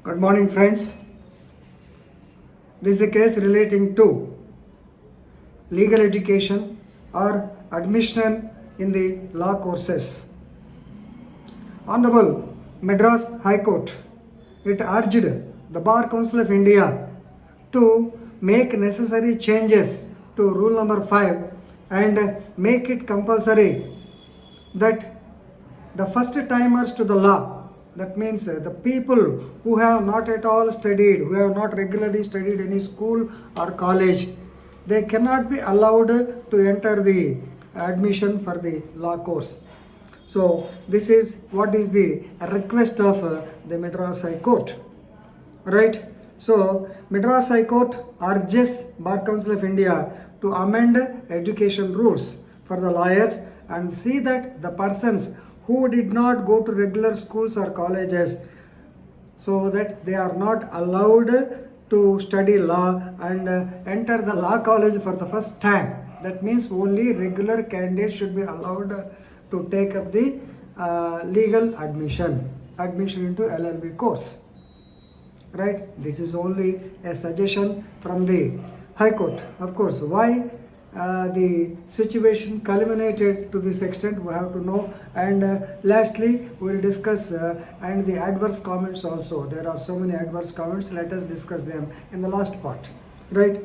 Good morning, friends. This is a case relating to legal education or admission in the law courses. Honorable Madras High Court, it urged the Bar Council of India to make necessary changes to rule number 5 and make it compulsory that the first timers to the law, that means the people who have not at all studied, who have not regularly studied any school or college, they cannot be allowed to enter the admission for the law course. So this is what is the request of the Madras High Court, right? So Madras High Court urges Bar Council of India to amend education rules for the lawyers and see that the persons who did not go to regular schools or colleges, so that they are not allowed to study law and enter the law college for the first time. That means only regular candidates should be allowed to take up the legal admission into LLB course. Right? This is only a suggestion from the High Court. Of course, why the situation culminated to this extent, we have to know. And lastly, we will discuss and the adverse comments also. There are so many adverse comments. Let us discuss them in the last part. Right?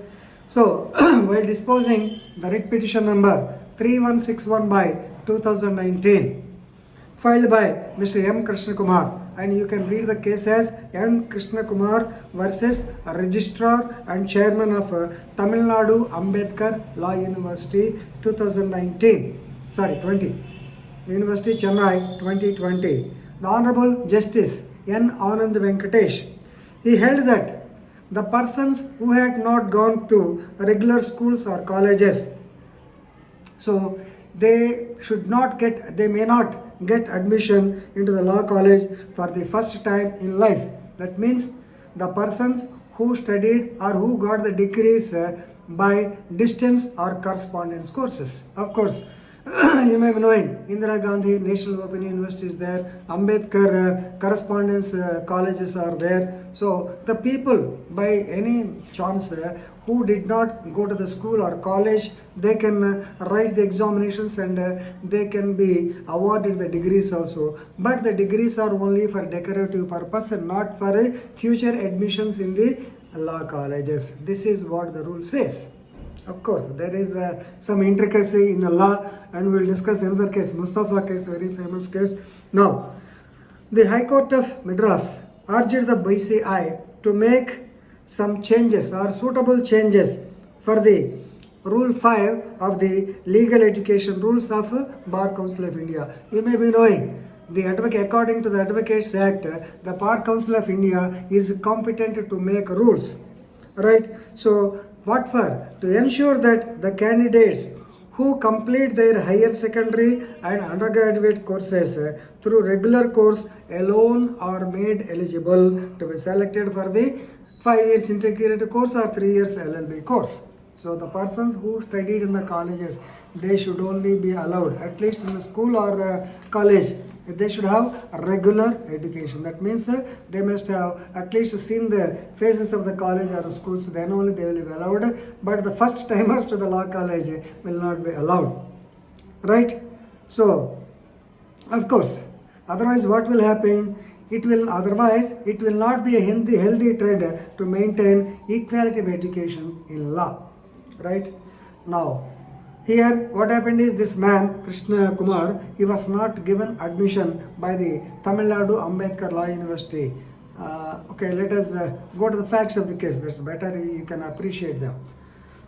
So, while disposing the writ petition number 3161 by 2019, filed by Mr. M. Krishna Kumar, and you can read the case as M. Krishna Kumar versus Registrar and Chairman of Tamil Nadu Ambedkar Law University 2020, University Chennai 2020. The Honorable Justice N. Anand Venkatesh, he held that the persons who had not gone to regular schools or colleges, so they may not get admission into the law college for the first time in life. That means the persons who studied or who got the degrees by distance or correspondence courses. Of course, you may be knowing Indira Gandhi National Open University is there, Ambedkar correspondence colleges are there. So the people by any chance who did not go to the school or college, they can write the examinations and they can be awarded the degrees also. But the degrees are only for decorative purpose and not for future admissions in the law colleges. This is what the rule says. Of course, there is some intricacy in the law, and we will discuss another case, Mustafa case, very famous case. Now, the High Court of Madras urged the BCI to make some changes or suitable changes for the Rule 5 of the Legal Education Rules of Bar Council of India. You may be knowing, according to the Advocates Act, the Bar Council of India is competent to make rules. Right? So, what for? To ensure that the candidates who complete their higher secondary and undergraduate courses through regular course alone are made eligible to be selected for the 5 years integrated course or 3 years LLB course. So the persons who studied in the colleges, they should only be allowed, at least in the school or college, they should have a regular education. That means they must have at least seen the faces of the college or schools, then only they will be allowed. But the first timers to the law college will not be allowed. Right? So, of course, otherwise what will happen? It will not be a healthy trend to maintain equality of education in law. Right? Now, here what happened is this man, Krishna Kumar, he was not given admission by the Tamil Nadu Ambedkar Law University. Okay, let us go to the facts of the case. That's better, you can appreciate them.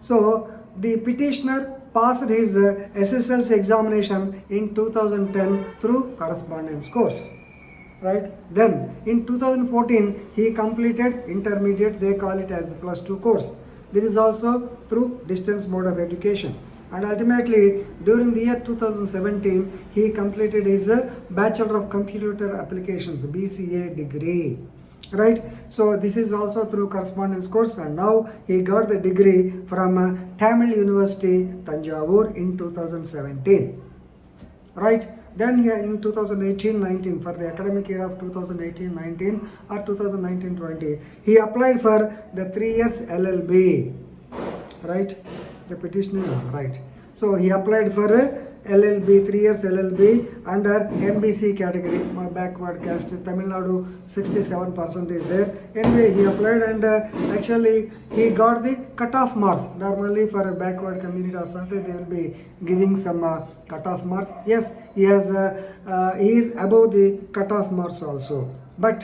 So, the petitioner passed his SSLC examination in 2010 through correspondence course. Right? Then, in 2014, he completed intermediate, they call it as +2 course. This is also through distance mode of education. And ultimately, during the year 2017, he completed his Bachelor of Computer Applications, BCA degree. Right? So this is also through correspondence course, and now he got the degree from Tamil University, Tanjavur in 2017. Right? Then in 2018-19, for the academic year of 2018-19 or 2019-20, he applied for the 3 years LLB, right? The petitioner, right? So he applied for a LLB, 3 years LLB under MBC category, backward caste. Tamil Nadu 67% is there. Anyway, he applied and actually he got the cutoff marks. Normally for a backward community or something, they will be giving some cutoff marks. Yes, he is above the cutoff marks also. But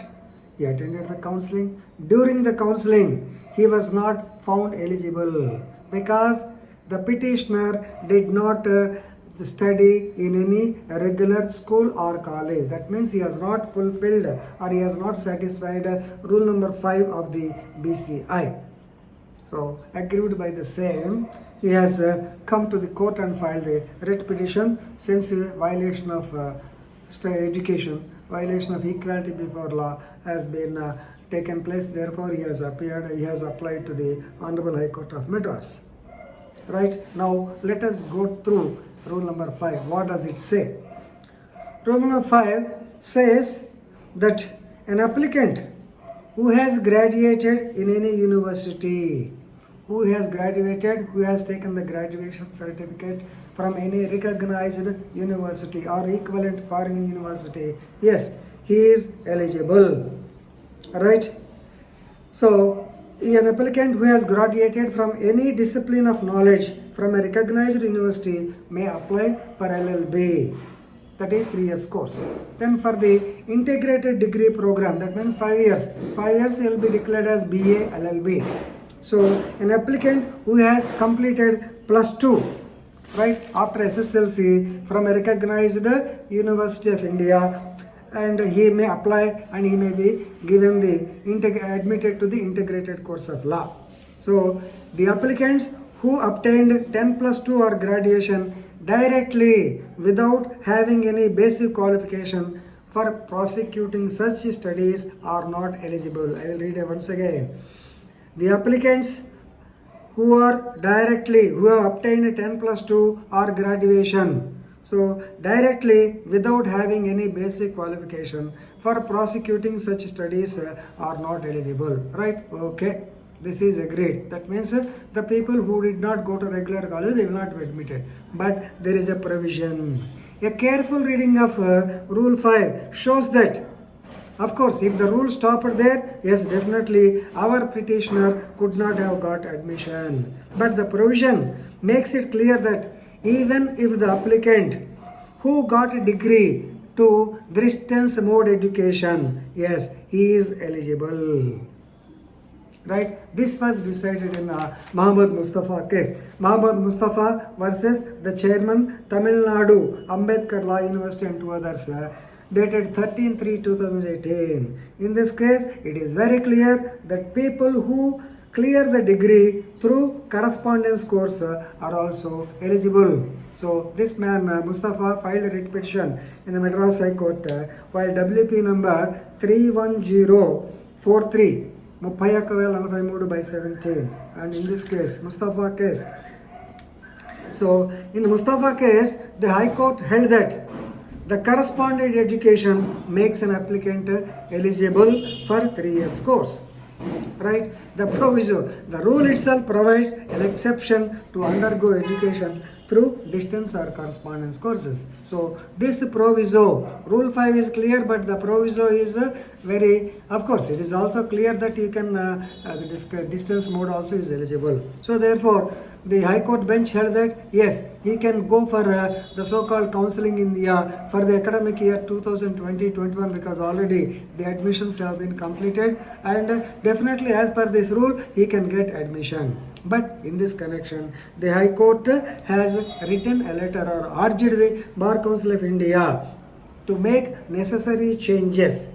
he attended the counseling. During the counseling, he was not found eligible because the petitioner did not study in any regular school or college. That means he has not fulfilled or he has not satisfied rule number 5 of the BCI. So, aggrieved by the same, he has come to the court and filed a writ petition since a violation of education, violation of equality before law has been taken place. Therefore, he has applied to the Honorable High Court of Madras. Right, now let us go through rule number 5. What does it say? Rule number 5 says that an applicant who has graduated in any university, who has taken the graduation certificate from any recognized university or equivalent foreign university, yes, he is eligible. Right? So, an applicant who has graduated from any discipline of knowledge from a recognized university may apply for LLB, that is 3 years course. Then for the integrated degree program, that means 5 years. 5 years he will be declared as BA LLB. So an applicant who has completed +2, right, after SSLC from a recognized University of India, and he may apply and he may be given admitted to the integrated course of law. So the applicants who obtained 10+2 or graduation directly without having any basic qualification for prosecuting such studies are not eligible. I will read it once again. The applicants who have obtained 10+2 or graduation, so directly without having any basic qualification for prosecuting such studies are not eligible. Right? Okay. This is agreed. That means the people who did not go to regular college, they will not be admitted. But there is a provision. A careful reading of Rule 5 shows that, of course, if the rule stopped there, yes, definitely our petitioner could not have got admission. But the provision makes it clear that even if the applicant who got a degree to distance mode education, yes, he is eligible. Right? This was decided in Muhammad Mustafa case. Muhammad Mustafa versus the chairman, Tamil Nadu, Ambedkar Law University and 2 others, dated 13/3/2018. In this case, it is very clear that people who clear the degree through correspondence course are also eligible. So this man, Mustafa, filed a writ petition in the Madras High Court while WP number 31043. 31,043/17, and in this case, Mustafa case. So, in the Mustafa case, the High Court held that the correspondence education makes an applicant eligible for 3 years course. Right? The proviso, the rule itself provides an exception to undergo education through distance or correspondence courses. So this proviso, Rule 5 is clear, but the proviso is of course, it is also clear that you can, distance mode also is eligible. So therefore, the High Court bench held that, yes, he can go for the so-called counseling in the, for the academic year 2020-21 because already the admissions have been completed and definitely as per this rule, he can get admission. But in this connection, the High Court has written a letter or urged the Bar Council of India to make necessary changes.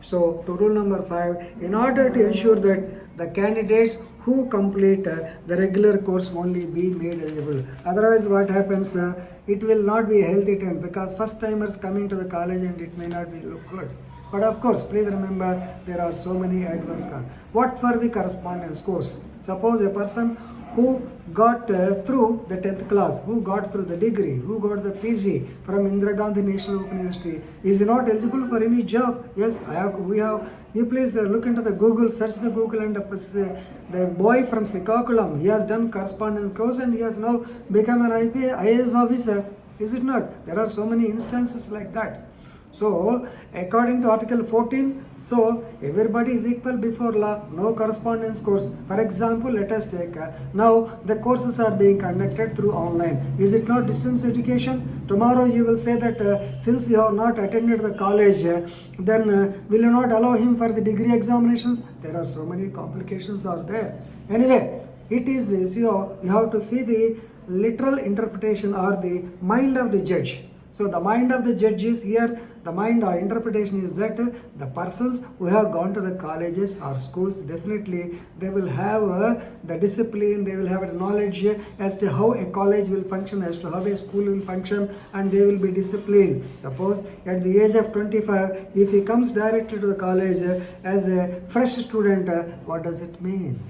So, to rule number 5, in order to ensure that the candidates who complete the regular course only be made eligible. Otherwise, what happens? It will not be a healthy trend because first timers coming to the college and it may not be look good. But of course, please remember there are so many adverse consequences. What for the correspondence course? Suppose a person who got through the 10th class, who got through the degree, who got the PG from Indira Gandhi National Open University is not eligible for any job. Yes, we have. You please look into the Google, search the Google, and the boy from Srikakulam, he has done correspondence course and he has now become an IAS officer. Is it not? There are so many instances like that. So, according to Article 14, so everybody is equal before law, no correspondence course. For example, let us take now the courses are being conducted through online. Is it not distance education? Tomorrow you will say that since you have not attended the college, then will you not allow him for the degree examinations? There are so many complications are there. Anyway, it is this, you have to see the literal interpretation or the mind of the judge. So the mind of the judge is here, the mind or interpretation is that the persons who have gone to the colleges or schools, definitely they will have the discipline, they will have the knowledge as to how a college will function, as to how a school will function, and they will be disciplined. Suppose at the age of 25, if he comes directly to the college as a fresh student, what does it mean?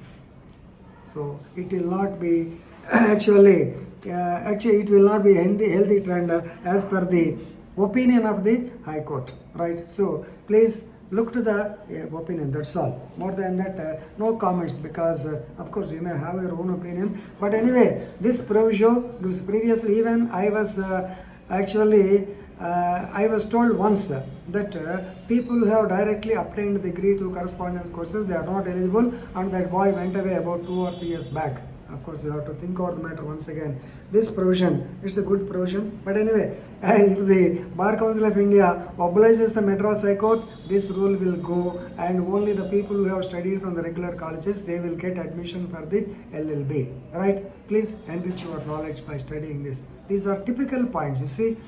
So it will not be actually it will not be a healthy trend as per the opinion of the High Court, right? So please look to the opinion, that's all. More than that, no comments, because of course you may have your own opinion. But anyway, this proviso gives previously, even I was I was told once that people who have directly obtained the degree through correspondence courses, they are not eligible, and that boy went away about 2 or 3 years back. Of course, we have to think over the matter once again. This provision, it's a good provision. But anyway, if the Bar Council of India obliges the Madras High Court, this rule will go, and only the people who have studied from the regular colleges, they will get admission for the LLB. Right? Please enrich your knowledge by studying this. These are typical points. You see,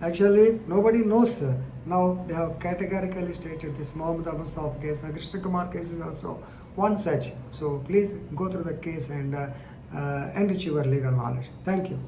actually, nobody knows. Now they have categorically stated this Mohammed Mustafa case, the Krishna Kumar case is also one such. So please go through the case and enrich your legal knowledge. Thank you.